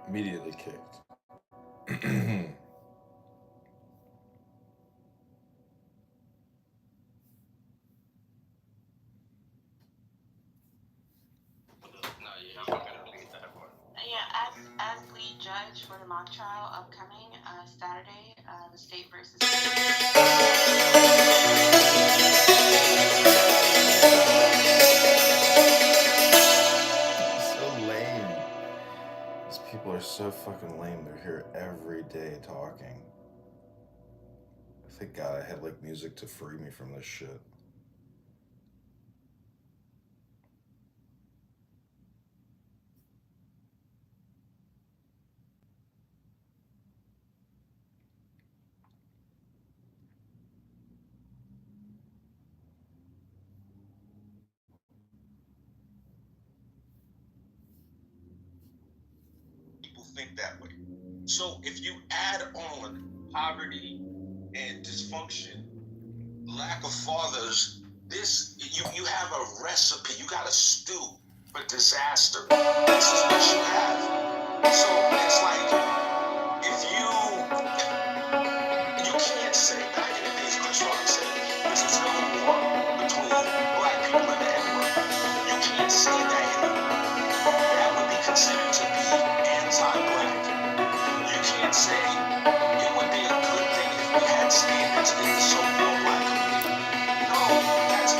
Immediately kicked. As lead judge for the mock trial upcoming Saturday, the state versus. So lame. These people are so fucking lame. They're here every day talking. Thank God I had like music to free me from this shit. Think that way. So if you add on poverty and dysfunction, lack of fathers, you have a recipe, you got a stew for disaster. This is what you have. So it's like if you can't say back in the days Chris Rock said there's a civil war between black people and the N-word. You can't say that anymore. That would be considered to be anti-black. You can't say it would be a good thing if we had standards in the so-called black community. No, that's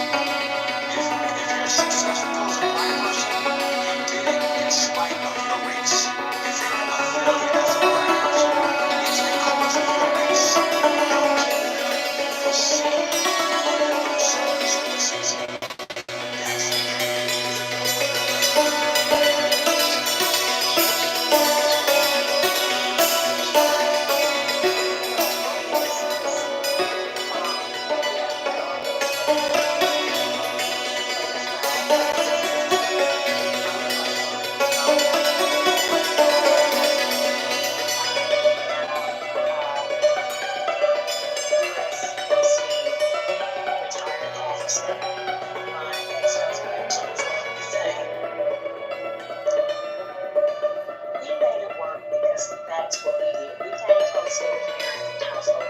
if you're successful as a black person, you did it in spite of your race. If you're a failure as a black person, it's because of your race. You can foresee under those circumstances. That's the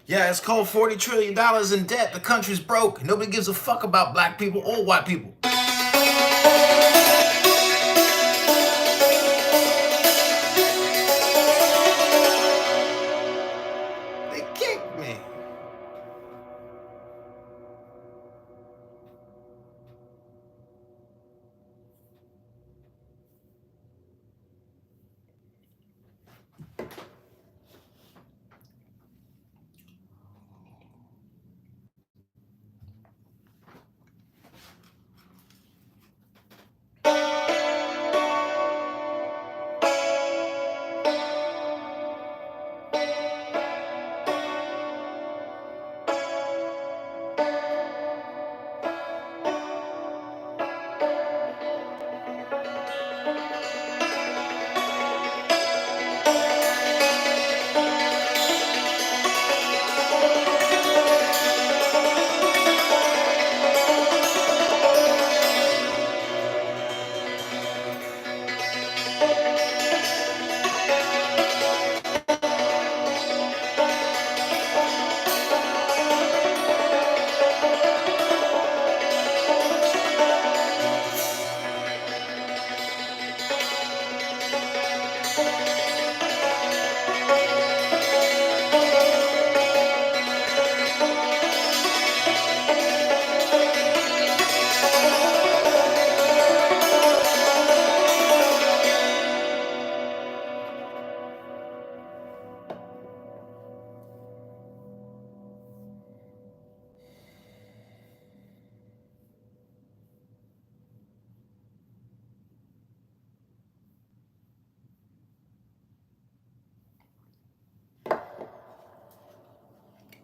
Yeah, it's called $40 trillion in debt. The country's broke. Nobody gives a fuck about black people or white people. They kicked me.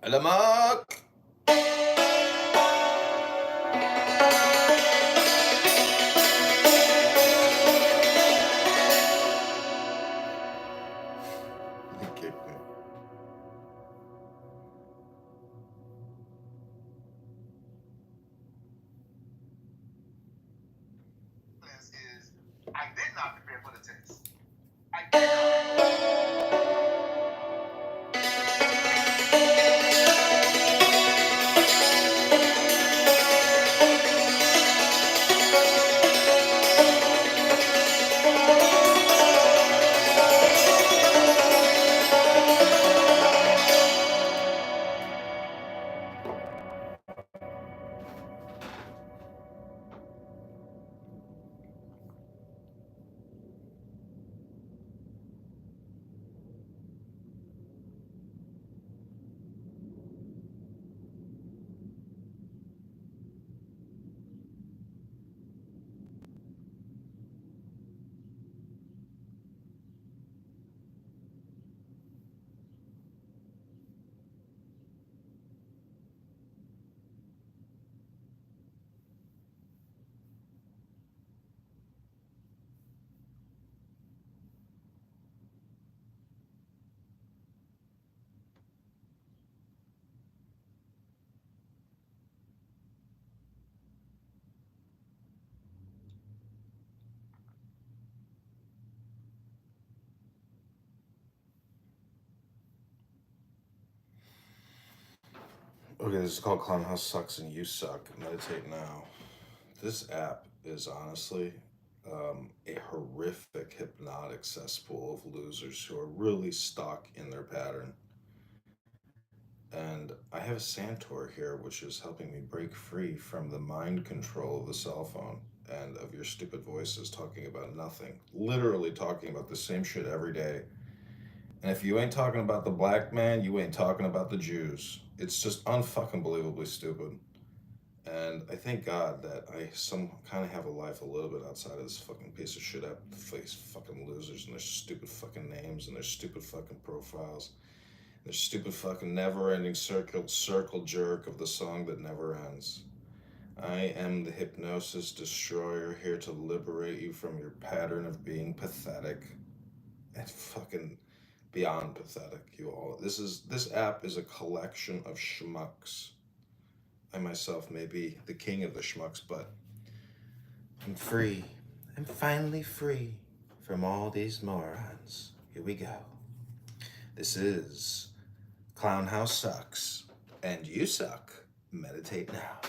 Alamak. They kicked me. Is I did not prepare for the test. I did not. Okay, this is called Clown House Sucks and You Suck. Meditate Now. This app is honestly a horrific hypnotic cesspool of losers who are really stuck in their pattern. And I have a Santor here, which is helping me break free from the mind control of the cell phone and of your stupid voices talking about nothing. Literally talking about the same shit every day. And if you ain't talking about the black man, you ain't talking about the Jews. It's just unfucking believably stupid. And I thank God that I some kind of have a life a little bit outside of this fucking piece of shit app face fucking losers and their stupid fucking names and their stupid fucking profiles. Their stupid fucking never-ending circle jerk of the song that never ends. I am the hypnosis destroyer here to liberate you from your pattern of being pathetic and fucking beyond pathetic. You all. This app is a collection of schmucks. I myself may be the king of the schmucks, but I'm free. I'm finally free from all these morons. Here we go. This is Clown House sucks. And you suck. Meditate now.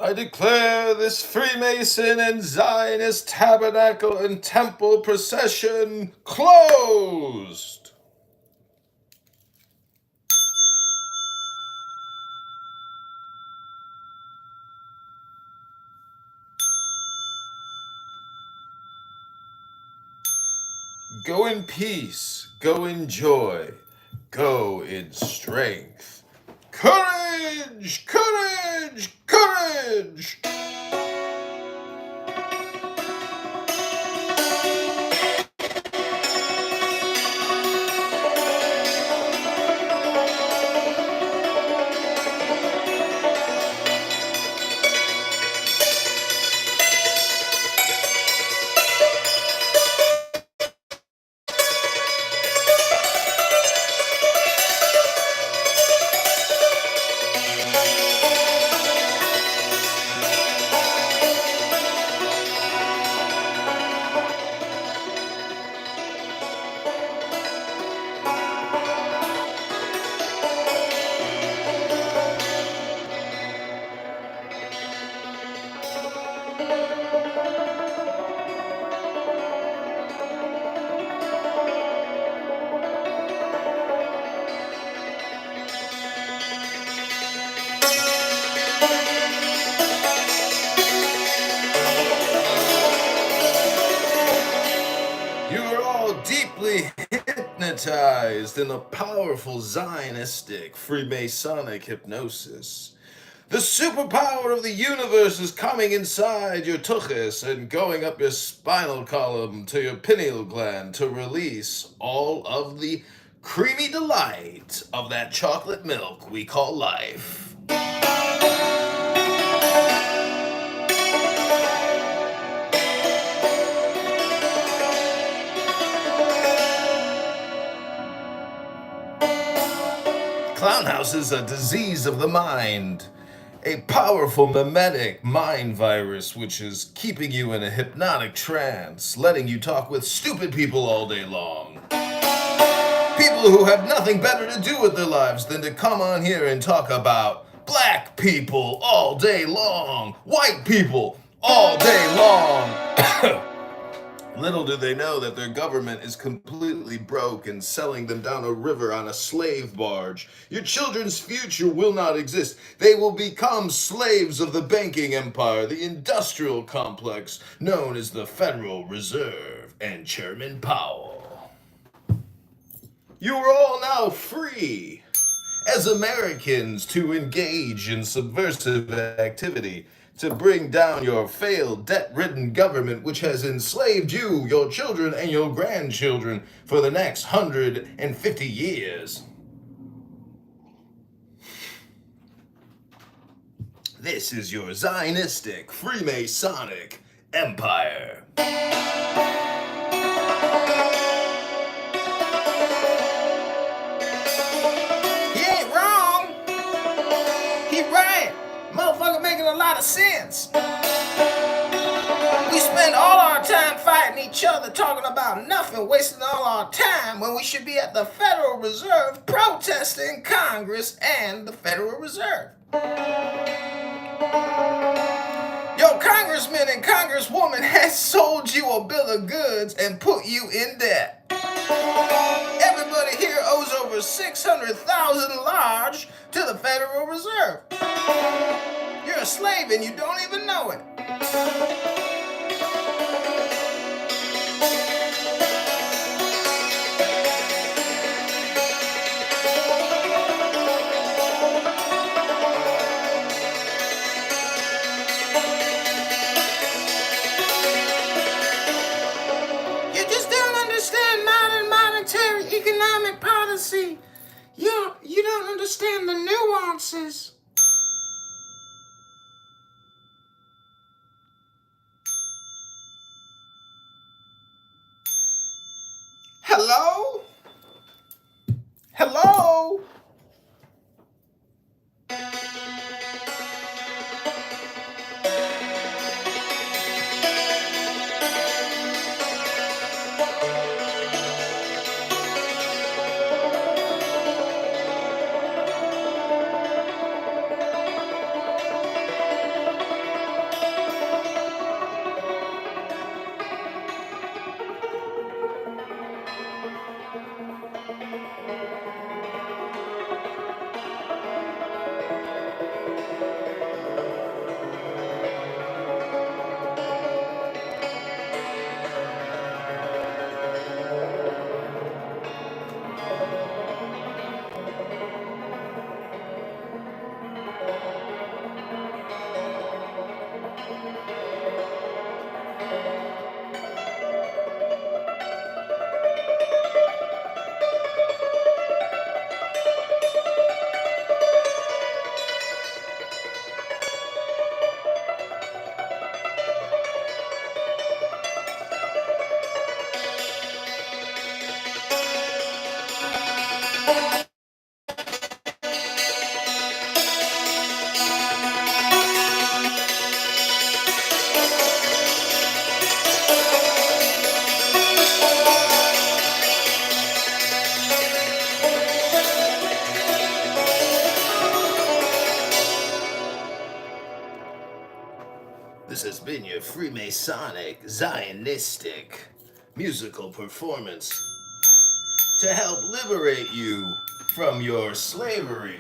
I declare this Freemason and Zionist tabernacle and temple procession closed. Go in peace, go in joy, go in strength. Courage! Courage! Courage! You are all deeply hypnotized in the powerful Zionistic Freemasonic hypnosis. The superpower of the universe is coming inside your tuchus and going up your spinal column to your pineal gland to release all of the creamy delight of that chocolate milk we call life. Clownhouse is a disease of the mind, a powerful mimetic mind virus which is keeping you in a hypnotic trance, letting you talk with stupid people all day long. People who have nothing better to do with their lives than to come on here and talk about black people all day long, white people all day long. Little do they know that their government is completely broke and selling them down a river on a slave barge. Your children's future will not exist. They will become slaves of the banking empire, the industrial complex known as the Federal Reserve and Chairman Powell. You are all now free as Americans to engage in subversive activity to bring down your failed, debt-ridden government which has enslaved you, your children, and your grandchildren for the next 150 years. This is your Zionistic, Freemasonic empire. He ain't wrong. He right. Motherfucker making a lot of sense. We spend all our time fighting each other, talking about nothing, wasting all our time when we should be at the Federal Reserve protesting Congress and the Federal Reserve. Your congressman and congresswoman has sold you a bill of goods and put you in debt. Everybody here owes over $600,000 large to the Federal Reserve. You're a slave and you don't even know it. You just don't understand modern monetary economic policy. You don't understand the nuances. Hello? Hello? been your Freemasonic, Zionistic musical performance to help liberate you from your slavery.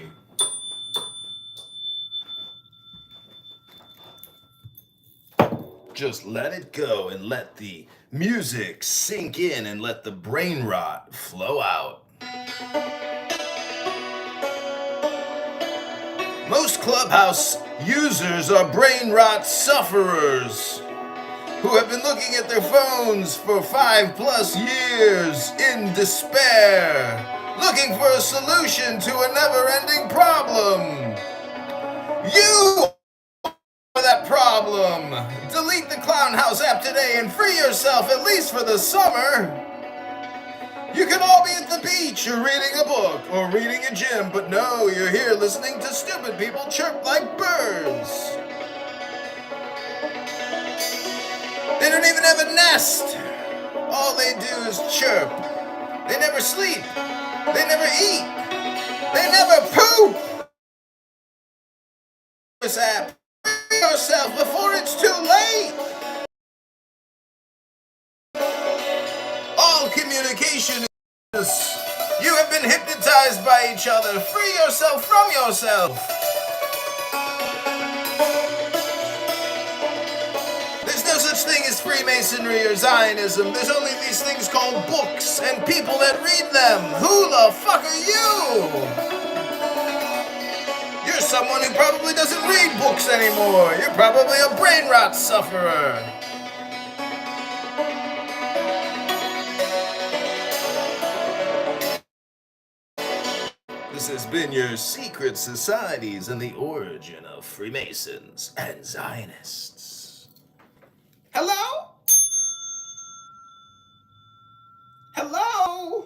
Just let it go and let the music sink in and let the brain rot flow out. Most Clubhouse users are brain rot sufferers who have been looking at their phones for 5+ years in despair, looking for a solution to a never-ending problem. You are that problem. Delete the Clown House app today and free yourself, at least for the summer. You can all be at the beach or reading a book or reading a gym, but no, you're here listening to stupid people chirp like birds. They don't even have a nest. All they do is chirp. They never sleep. They never eat. They never poop. This app. Free yourself before it's too late. All communication is. You have been hypnotized by each other. Free yourself from yourself. There's no such thing as Freemasonry or Zionism. There's only these things called books and people that read them. Who the fuck are you? You're someone who probably doesn't read books anymore. You're probably a brain rot sufferer. This has been your Secret Societies and the Origin of Freemasons and Zionists. Hello? Hello?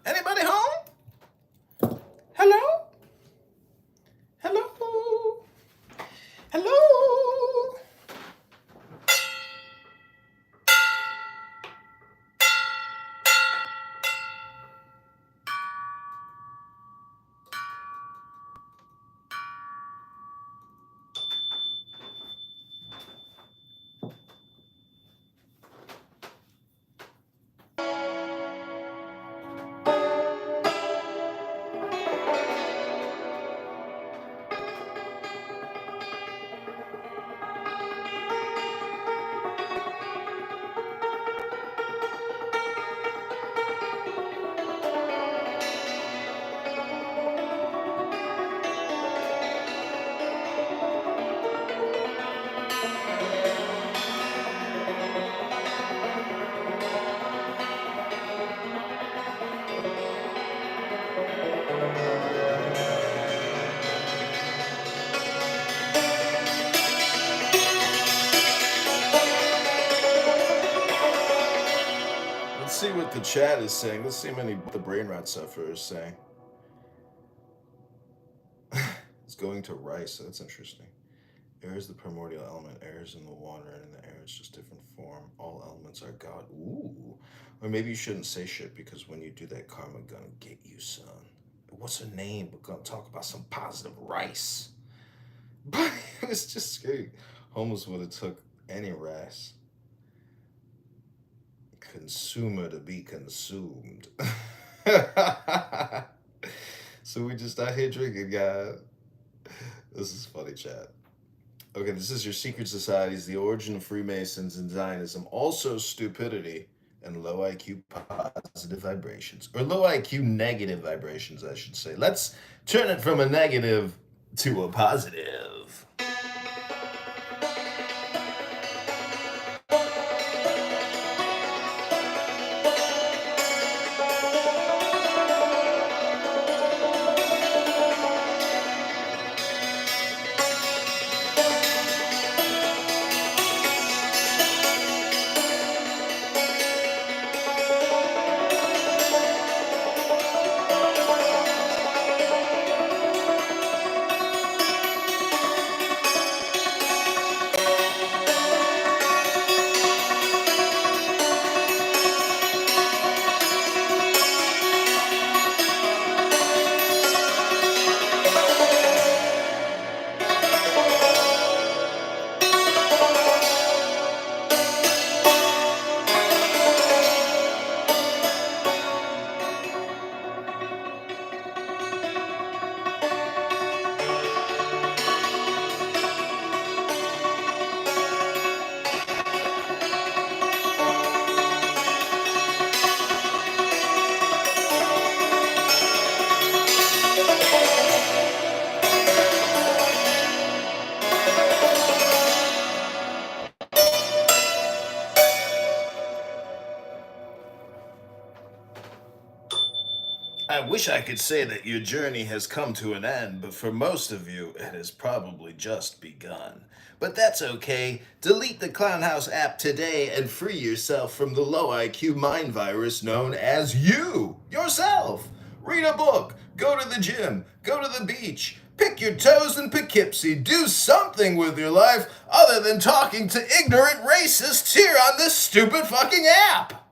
Anybody home? Hello? Hello? Hello? Let's see what the chat is saying. Let's see how many the brain rot sufferers say. It's going to rice. That's interesting. Air is the primordial element. Air is in the water, and in the air it's just different form. All elements are God. Ooh. Or maybe you shouldn't say shit, because when you do that, karma gonna get you, son. What's her name? We're gonna talk about some positive rice. But it was just scary. Homeless would have took any rice. Consumer to be consumed. So we just out here drinking, guys. This is funny, chat. Okay, this is your Secret Societies, the origin of Freemasons and Zionism. Also stupidity and low IQ positive vibrations. Or low IQ negative vibrations, I should say. Let's turn it from a negative to a positive. I wish I could say that your journey has come to an end, but for most of you, it has probably just begun. But that's okay. Delete the Clownhouse app today and free yourself from the low IQ mind virus known as you, yourself. Read a book, go to the gym, go to the beach, pick your toes in Poughkeepsie, do something with your life other than talking to ignorant racists here on this stupid fucking app.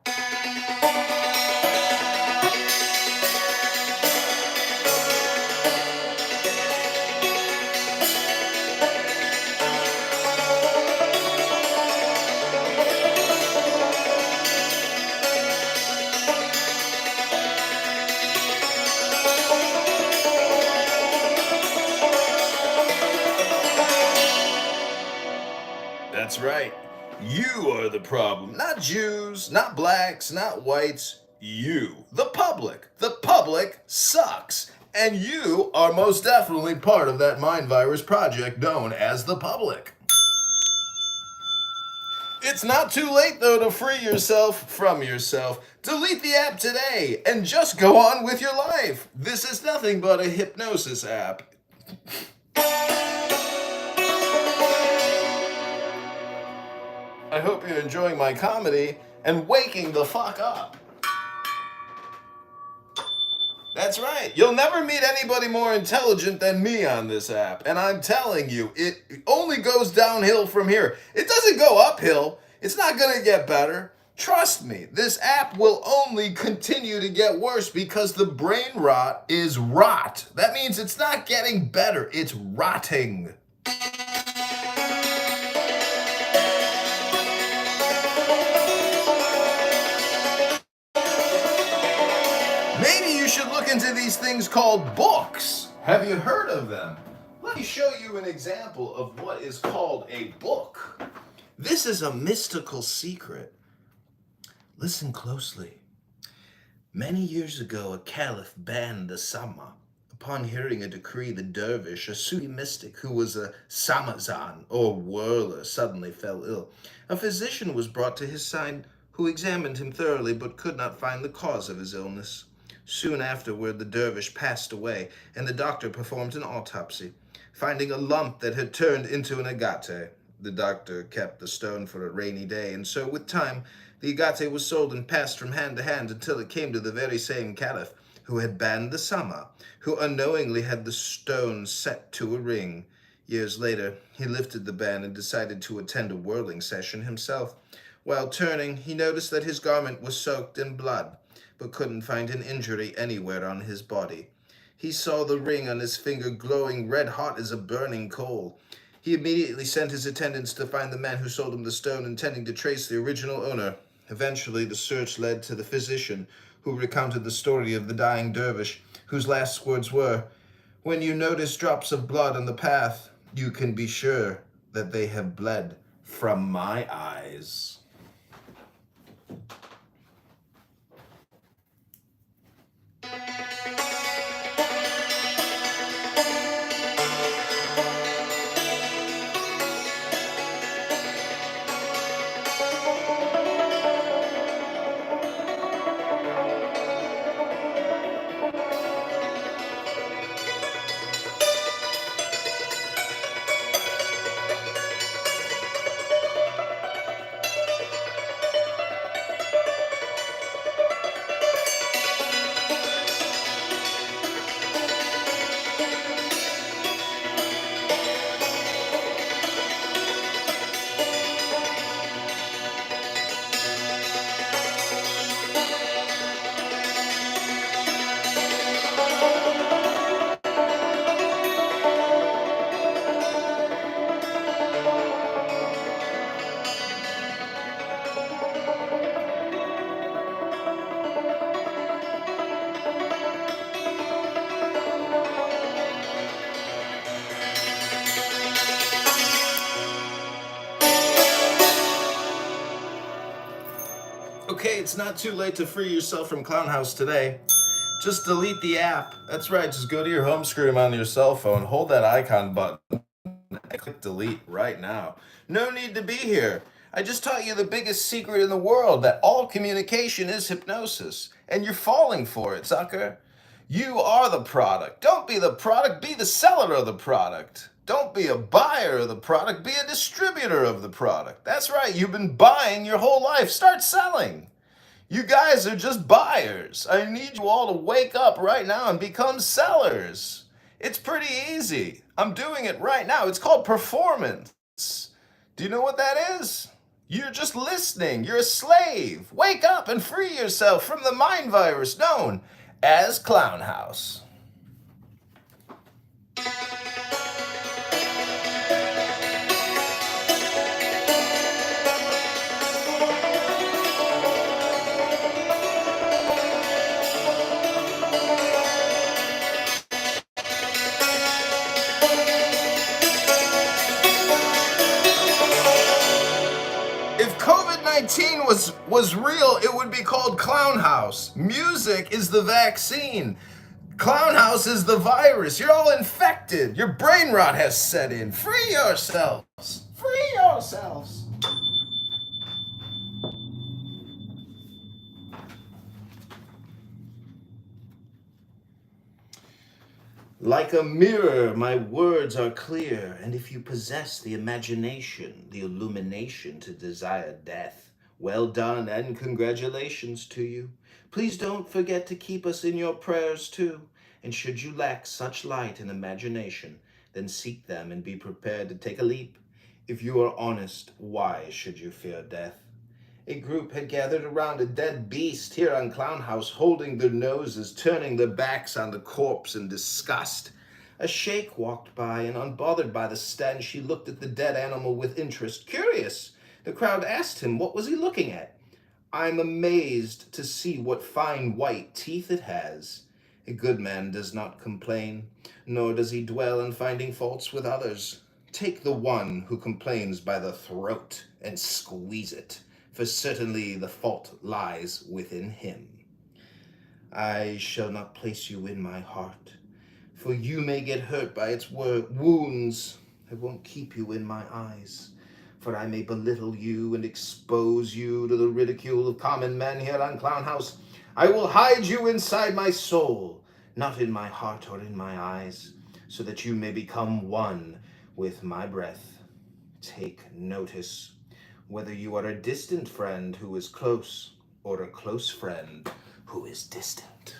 That's right. You are the problem. Not Jews, not blacks, not whites. You. The public. The public sucks. And you are most definitely part of that mind virus project known as the public. It's not too late, though, to free yourself from yourself. Delete the app today and just go on with your life. This is nothing but a hypnosis app. I hope you're enjoying my comedy and waking the fuck up. That's right. You'll never meet anybody more intelligent than me on this app. And I'm telling you, it only goes downhill from here. It doesn't go uphill. It's not going to get better. Trust me, this app will only continue to get worse because the brain rot is rot. That means it's not getting better, it's rotting. Maybe you should look into these things called books. Have you heard of them? Let me show you an example of what is called a book. This is a mystical secret. Listen closely. Many years ago, a caliph banned the sama. Upon hearing a decree, the dervish, a Sufi mystic who was a samazan or whirler, suddenly fell ill. A physician was brought to his side who examined him thoroughly but could not find the cause of his illness. Soon afterward, the dervish passed away, and the doctor performed an autopsy, finding a lump that had turned into an agate. The doctor kept the stone for a rainy day, and so with time, the agate was sold and passed from hand to hand until it came to the very same caliph who had banned the sama, who unknowingly had the stone set to a ring. Years later, he lifted the ban and decided to attend a whirling session himself. While turning, he noticed that his garment was soaked in blood, but couldn't find an injury anywhere on his body. He saw the ring on his finger glowing red hot as a burning coal. He immediately sent his attendants to find the man who sold him the stone, intending to trace the original owner. Eventually, the search led to the physician, who recounted the story of the dying dervish, whose last words were, "When you notice drops of blood on the path, you can be sure that they have bled from my eyes." Okay, it's not too late to free yourself from Clownhouse today. Just delete the app. That's right, just go to your home screen on your cell phone, hold that icon button, and click delete right now. No need to be here. I just taught you the biggest secret in the world, that all communication is hypnosis. And you're falling for it, sucker. You are the product. Don't be the product, be the seller of the product. Don't be a buyer of the product, be a distributor of the product. That's right, you've been buying your whole life. Start selling. You guys are just buyers. I need you all to wake up right now and become sellers. It's pretty easy. I'm doing it right now. It's called performance. Do you know what that is? You're just listening. You're a slave. Wake up and free yourself from the mind virus known as Clown House. If COVID-19 was real, it would be called Clown House. Music is the vaccine. Clown House is the virus. You're all infected. Your brain rot has set in. Free yourselves. Free yourselves. Like a mirror, my words are clear, and if you possess the imagination, the illumination to desire death, well done and congratulations to you. Please don't forget to keep us in your prayers too, and should you lack such light and imagination, then seek them and be prepared to take a leap. If you are honest, why should you fear death? A group had gathered around a dead beast here on Clown House, holding their noses, turning their backs on the corpse in disgust. A sheikh walked by, and unbothered by the stench, he looked at the dead animal with interest. Curious, the crowd asked him what was he looking at. I'm amazed to see what fine white teeth it has. A good man does not complain, nor does he dwell on finding faults with others. Take the one who complains by the throat and squeeze it, for certainly the fault lies within him. I shall not place you in my heart, for you may get hurt by its wounds. I won't keep you in my eyes, for I may belittle you and expose you to the ridicule of common men here on Clown House. I will hide you inside my soul, not in my heart or in my eyes, so that you may become one with my breath. Take notice, whether you are a distant friend who is close or a close friend who is distant.